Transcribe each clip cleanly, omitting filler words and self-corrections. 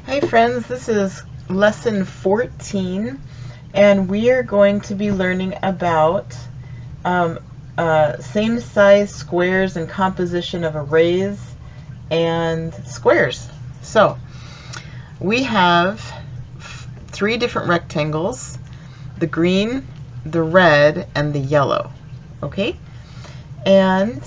Hi friends, this is lesson 14 and we are going to be learning about same size squares and composition of arrays and squares. So we have three different rectangles, the green, the red, and the yellow. Okay, and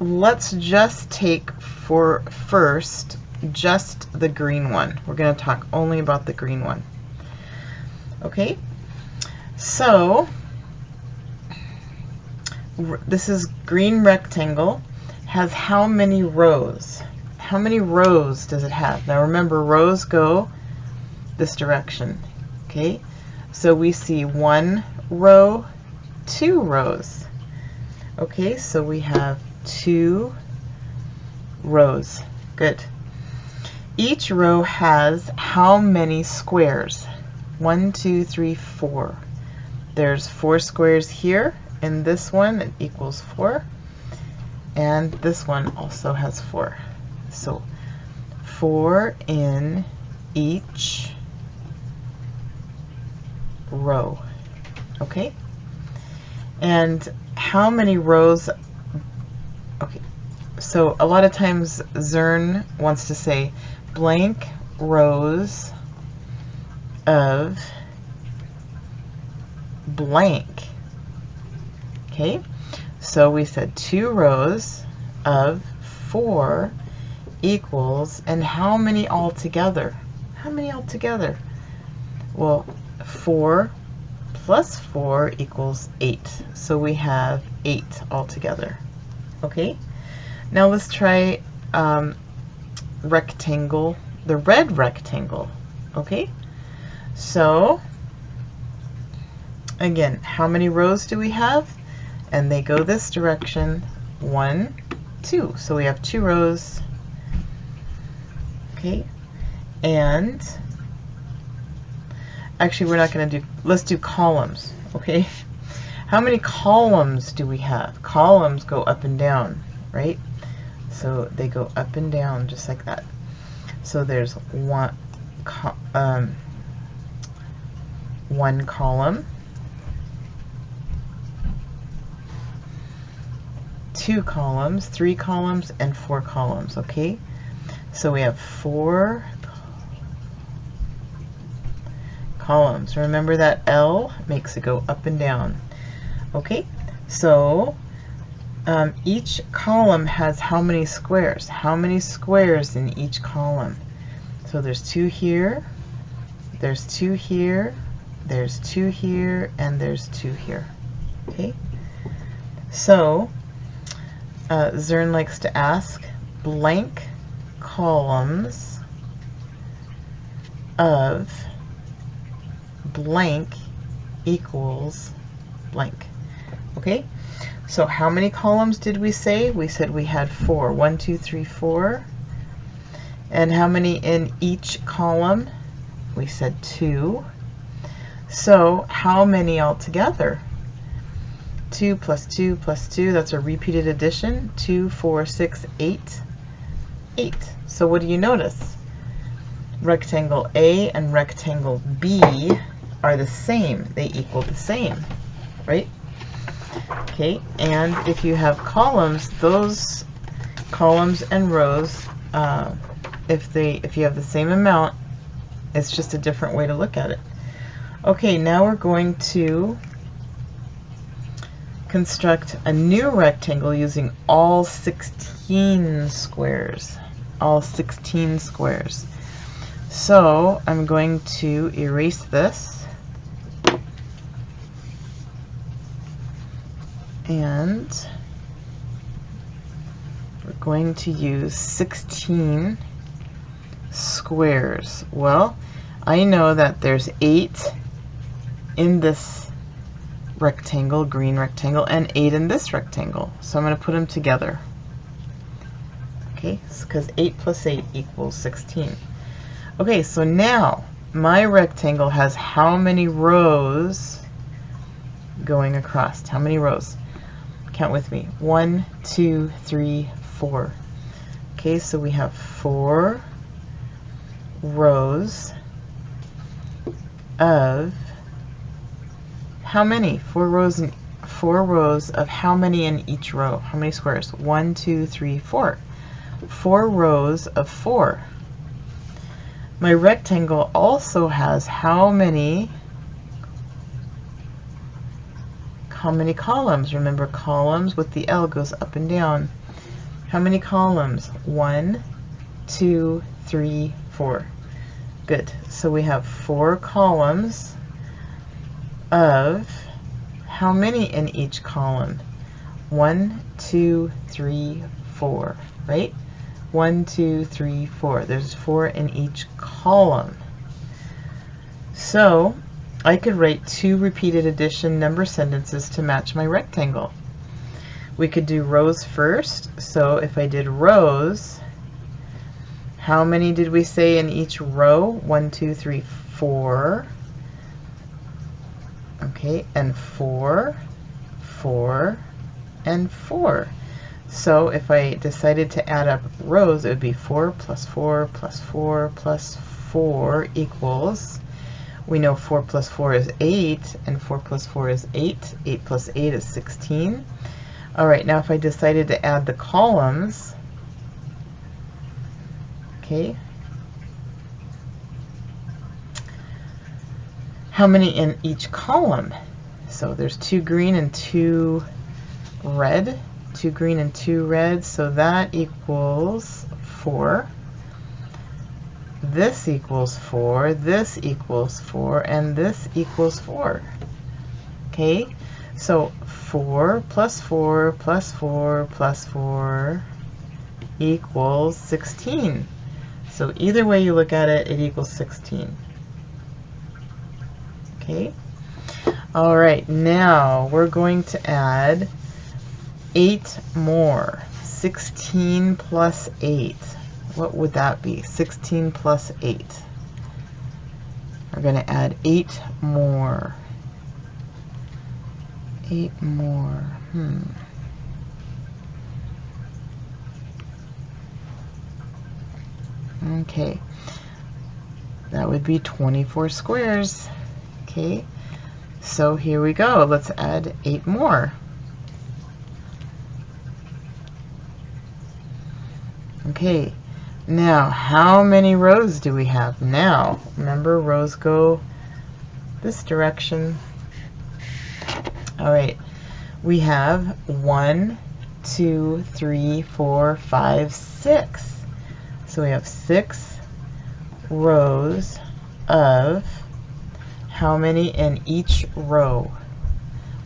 let's just take for first just the green one. We're going to talk only about the green one. Okay, so this is green rectangle, has how many rows? How many rows does it have? Now remember, rows go this direction. Okay, so we see 1 row, 2 rows. Okay, so we have 2 rows. Good. Each row has how many squares? 1, 2, 3, 4. There's 4 squares here. In this one, it equals 4. And this one also has 4. So 4 in each row. Okay? And how many rows? Okay, so a lot of times Zern wants to say blank rows of blank. Okay, so we said 2 rows of 4 equals, and how many altogether? How many altogether? Well, 4 plus 4 equals 8. So we have 8 altogether. Okay, now let's try rectangle, the red rectangle. Okay, so again, how many rows do we have? And they go this direction, 1, 2. So we have 2 rows. Okay, and actually we're not going to do, let's do columns. Okay, how many columns do we have? Columns go up and down, right? So they go up and down just like that. So there's one column, 2 columns, 3 columns, and 4 columns. Okay, so we have 4 columns. Remember that L makes it go up and down. Okay, so each column has how many squares? How many squares in each column? So there's 2 here, there's 2 here, there's 2 here, and there's 2 here. Okay, so Zern likes to ask blank columns of blank equals blank. Okay, so how many columns did we say? We said we had 4. 1, 2, 3, 4. And how many in each column? We said 2. So how many altogether? 2 plus 2 plus 2, that's a repeated addition. 2, 4, 6, 8. 8. So what do you notice? Rectangle A and rectangle B are the same. They equal the same, right? Okay, and if you have columns, those columns and rows, if you have the same amount, it's just a different way to look at it. Okay, now we're going to construct a new rectangle using all 16 squares. All 16 squares. So I'm going to erase this. And we're going to use 16 squares. Well, I know that there's 8 in this rectangle, green rectangle, and 8 in this rectangle. So I'm going to put them together. Okay, because 8 plus 8 equals 16. Okay, so now my rectangle has how many rows going across? How many rows? Count with me. 1, 2, 3, 4. Okay, so we have 4 rows of how many? 4 rows of how many in each row? How many squares? 1, 2, 3, 4. 4 rows of 4. My rectangle also has how many columns? Remember, columns with the L goes up and down. How many columns? 1, 2, 3, 4. Good. So we have 4 columns of how many in each column? 1, 2, 3, 4, right? 1, 2, 3, 4. There's 4 in each column. So I could write 2 repeated addition number sentences to match my rectangle. We could do rows first. So if I did rows, how many did we say in each row? 1, 2, 3, 4. Okay, and 4, 4, and 4. So if I decided to add up rows, it would be 4 plus 4 plus 4 plus 4 equals, we know 4 plus 4 is 8, and 4 plus 4 is 8. 8 plus 8 is 16. All right, now if I decided to add the columns, okay, how many in each column? So there's 2 green and 2 red. 2 green and 2 red, so that equals 4. This equals 4, this equals 4, and this equals 4. Okay, so 4 plus 4 plus 4 plus 4 equals 16. So either way you look at it, it equals 16. Okay, all right, now we're going to add 8 more. 16 plus 8. What would that be? 16 plus 8. We're going to add 8 more. 8 more. Okay. That would be 24 squares. Okay. So here we go. Let's add 8 more. Okay, now how many rows do we have now? Remember, rows go this direction. All right, we have 1, 2, 3, 4, 5, 6. So we have 6 rows of how many in each row?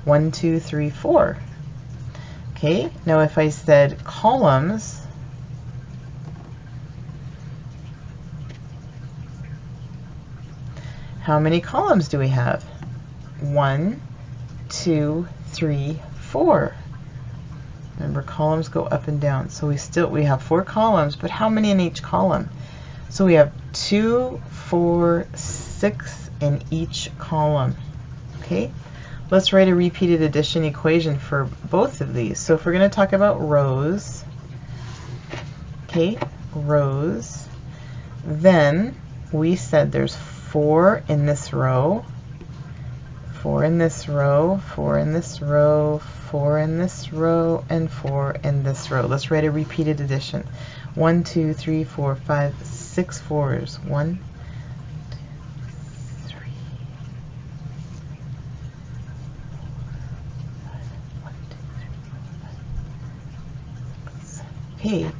1, 2, 3, 4. Okay, now if I said columns, how many columns do we have? 1, 2, 3, 4. Remember, columns go up and down. So we have 4 columns, but how many in each column? So we have 2, 4, 6 in each column. Okay, let's write a repeated addition equation for both of these. So if we're going to talk about rows, okay, rows, then we said there's 4 in this row, 4 in this row, 4 in this row, 4 in this row, and 4 in this row. Let's write a repeated addition. 1, 2, 3, 4, 5, 6 fours. 1, 2, 3, 4, 5, 1, 2, 3, 4, 5, 6. Okay,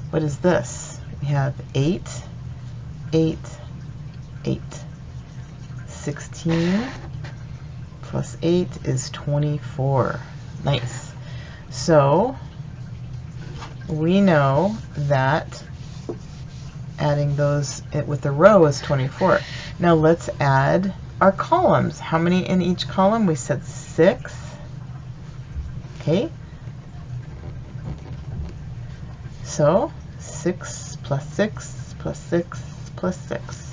what is this? We have 8, 8, 8. 16 plus 8 is 24. Nice. So we know that adding those with the row is 24. Now let's add our columns. How many in each column? We said 6. Okay. So 6 plus 6 plus 6 plus 6.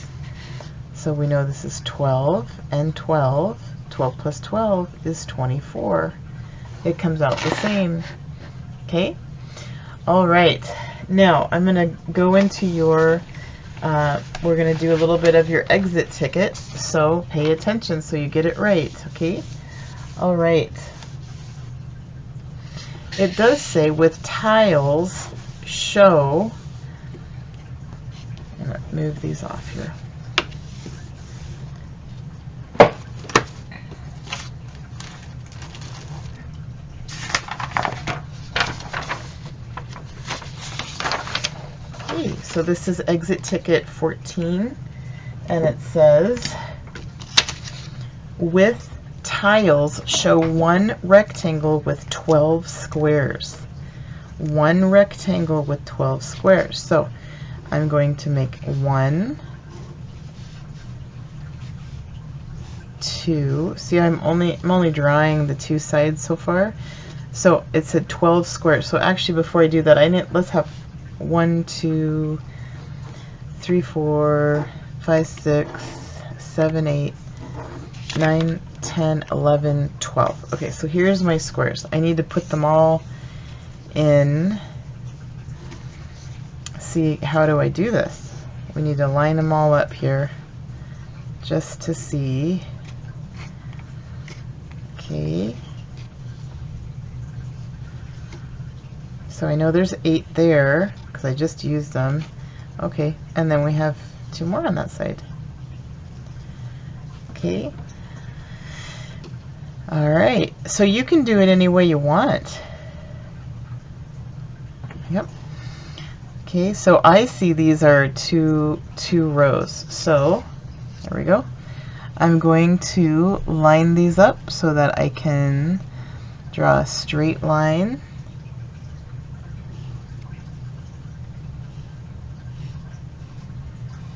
So we know this is 12 and 12. 12 plus 12 is 24. It comes out the same. Okay? All right. Now I'm going to go into your, we're going to do a little bit of your exit ticket, so pay attention so you get it right, okay? All right. It does say with tiles show, I'm going to move these off here. Okay, so this is exit ticket 14, and it says with tiles show one rectangle with 12 squares. One rectangle with 12 squares. So I'm going to make 1, 2. See, I'm only drawing the two sides so far. So it said 12 squares. So actually, before I do that, let's have 1, 2, 3, 4, 5, 6, 7, 8, 9, 10, 11, 12. Okay, so here's my squares. I need to put them all in. See, how do I do this? We need to line them all up here just to see. Okay. So I know there's 8 there because I just used them. Okay, and then we have 2 more on that side. Okay. All right, so you can do it any way you want. Yep. Okay, so I see these are two rows. So there we go. I'm going to line these up so that I can draw a straight line.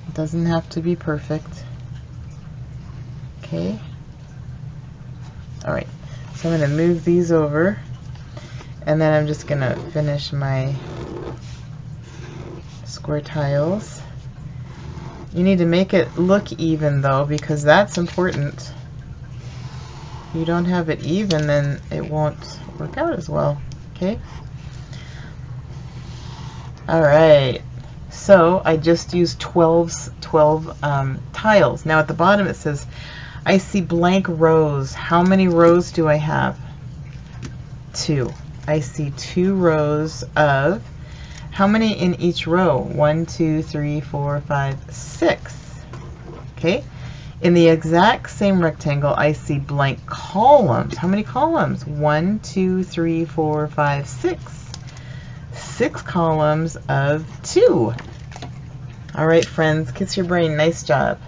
It doesn't have to be perfect. Okay. All right, so I'm going to move these over, and then I'm just going to finish my square tiles. You need to make it look even though, because that's important. If you don't have it even, then it won't work out as well. Okay. All right. So I just used 12 tiles. Now at the bottom it says, I see blank rows. How many rows do I have? 2. I see 2 rows of, how many in each row? 1, 2, 3, 4, 5, 6. Okay. In the exact same rectangle, I see blank columns. How many columns? 1, 2, 3, 4, 5, 6. 6 columns of 2. All right, friends, kiss your brain. Nice job.